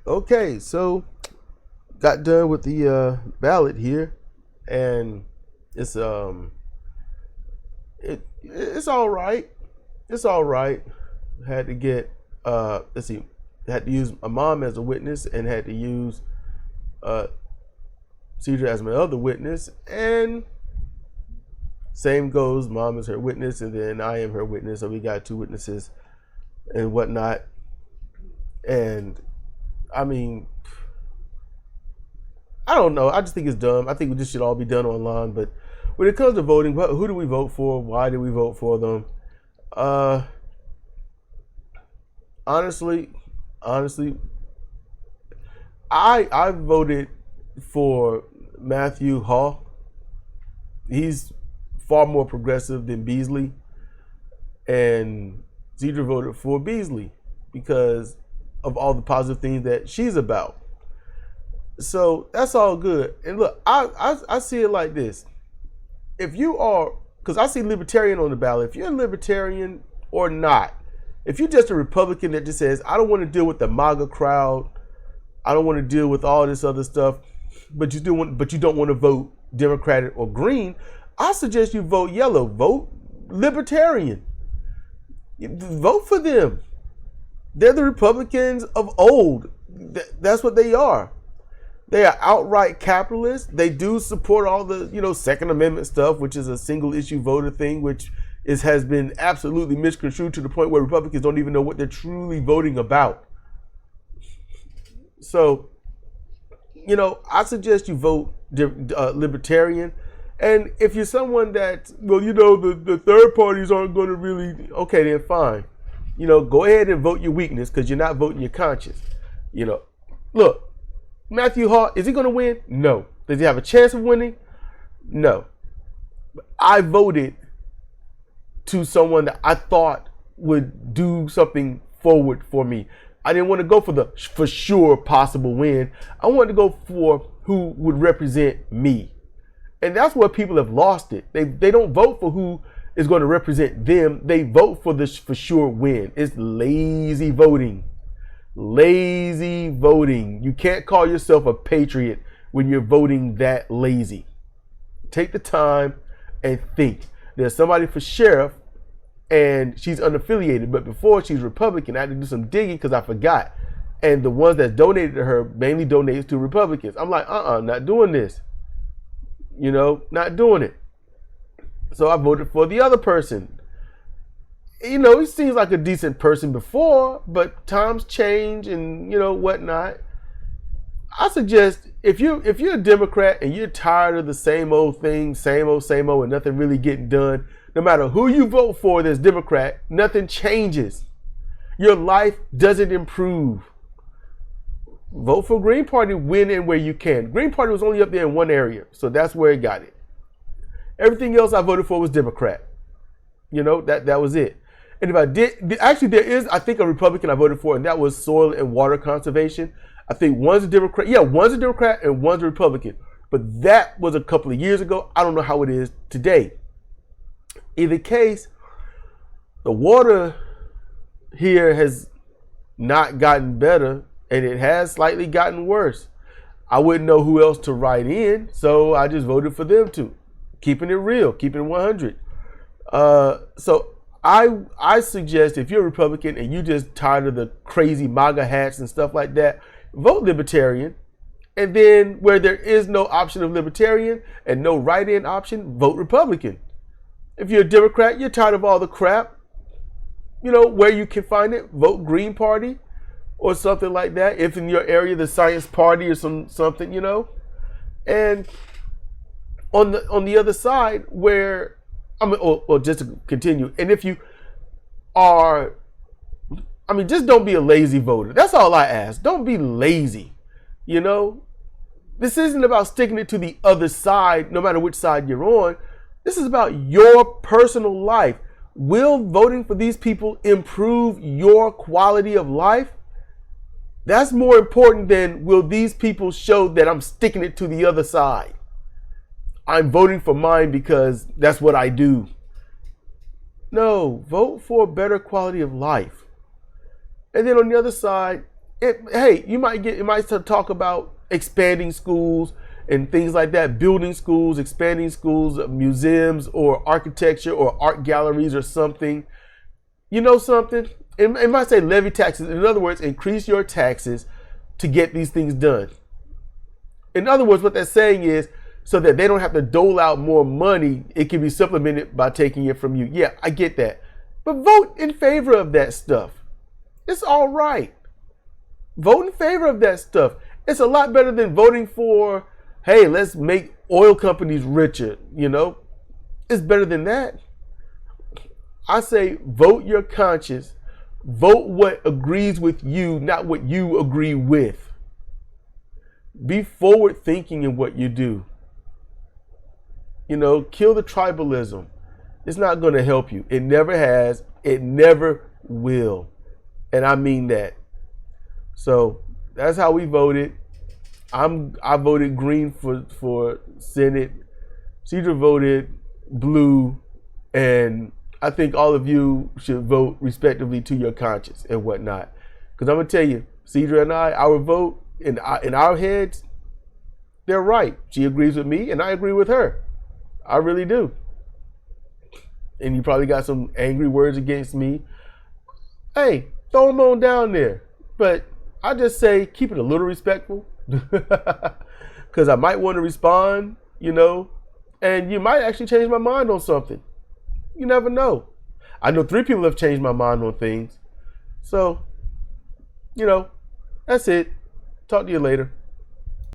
Okay, so got done with the ballot here, and it's it's all right. It's all right. Had to get let's see, had to use my mom as a witness, and had to use SIDRA as my other witness, and same goes. Mom is her witness, and then I am her witness. So we got two witnesses and whatnot. And I mean, I don't know. I just think it's dumb. I think this should all be done online. But when it comes to voting, who do we vote for? Why do we vote for them? Honestly, I voted for Matthew Hall. He's far more progressive than Beasley, and Zedra voted for Beasley because of all the positive things that she's about. So that's all good. And look, I see it like this. If you are, because I see libertarian on the ballot, if you're a libertarian or not, if you're just a Republican that just says, I don't want to deal with the MAGA crowd, I don't want to deal with all this other stuff, but you don't want to vote Democratic or Green, I suggest you vote yellow. Vote libertarian. Vote for them. They're the Republicans of old. That's what they are. They are outright capitalists. They do support all the, Second Amendment stuff, which is a single issue voter thing, which has been absolutely misconstrued to the point where Republicans don't even know what they're truly voting about. So, I suggest you vote libertarian. And if you're someone that, the third parties aren't going to really, okay, then fine. Go ahead and vote your weakness because you're not voting your conscience. Look, Matthew Hall, is he going to win? No. Does he have a chance of winning? No. I voted to someone that I thought would do something forward for me. I didn't want to go for the for sure possible win. I wanted to go for who would represent me. And that's where people have lost it. They don't vote for who is going to represent them. They vote for the for sure win. It's lazy voting. Lazy voting. You can't call yourself a patriot when you're voting that lazy. Take the time and think. There's somebody for sheriff and she's unaffiliated, but before she's Republican. I had to do some digging because I forgot. And the ones that donated to her mainly donated to Republicans. I'm like, not doing this. Not doing it. So I voted for the other person. He seems like a decent person before, but times change and whatnot. I suggest if you're a Democrat and you're tired of the same old thing, same old, and nothing really getting done, no matter who you vote for that's Democrat, nothing changes. Your life doesn't improve. Vote for Green Party, win in where you can. Green Party was only up there in one area, so that's where it got it. Everything else I voted for was Democrat. That was it. And if I did, actually there is, I think, a Republican I voted for, and that was soil and water conservation. I think one's a Democrat. Yeah, one's a Democrat and one's a Republican. But that was a couple of years ago. I don't know how it is today. Either case, the water here has not gotten better, and it has slightly gotten worse. I wouldn't know who else to write in, so I just voted for them too. Keeping it real, keeping it 100. So I suggest if you're a Republican and you're just tired of the crazy MAGA hats and stuff like that, vote Libertarian. And then where there is no option of Libertarian and no write-in option, vote Republican. If you're a Democrat, you're tired of all the crap, where you can find it, vote Green Party or something like that. If in your area, the Science Party or something, And on the other side where, just to continue, and if you are, just don't be a lazy voter. That's all I ask. Don't be lazy. This isn't about sticking it to the other side, no matter which side you're on. This is about your personal life. Will voting for these people improve your quality of life? That's more important than will these people show that I'm sticking it to the other side. I'm voting for mine because that's what I do. No, vote for a better quality of life. And then on the other side, hey, it might talk about expanding schools and things like that, building schools, expanding schools, museums, or architecture, or art galleries, or something. You know something? It might say levy taxes. In other words, increase your taxes to get these things done. In other words, what they're saying is, so that they don't have to dole out more money, it can be supplemented by taking it from you. Yeah, I get that. But vote in favor of that stuff. It's all right. Vote in favor of that stuff. It's a lot better than voting for, hey, let's make oil companies richer, you know? It's better than that. I say vote your conscience. Vote what agrees with you, not what you agree with. Be forward thinking in what you do. You know, kill the tribalism. It's not going to help you. It never has. It never will. And I mean that. So that's how we voted. I voted green for Senate. SIDRA voted blue. And I think all of you should vote respectively to your conscience and whatnot. Because I'm going to tell you, SIDRA and our vote in our heads, they're right. She agrees with me and I agree with her. I really do. And you probably got some angry words against me. Hey, throw them on down there. But I just say keep it a little respectful. Because I might want to respond, you know. And you might actually change my mind on something. You never know. I know 3 people have changed my mind on things. So, you know, that's it. Talk to you later.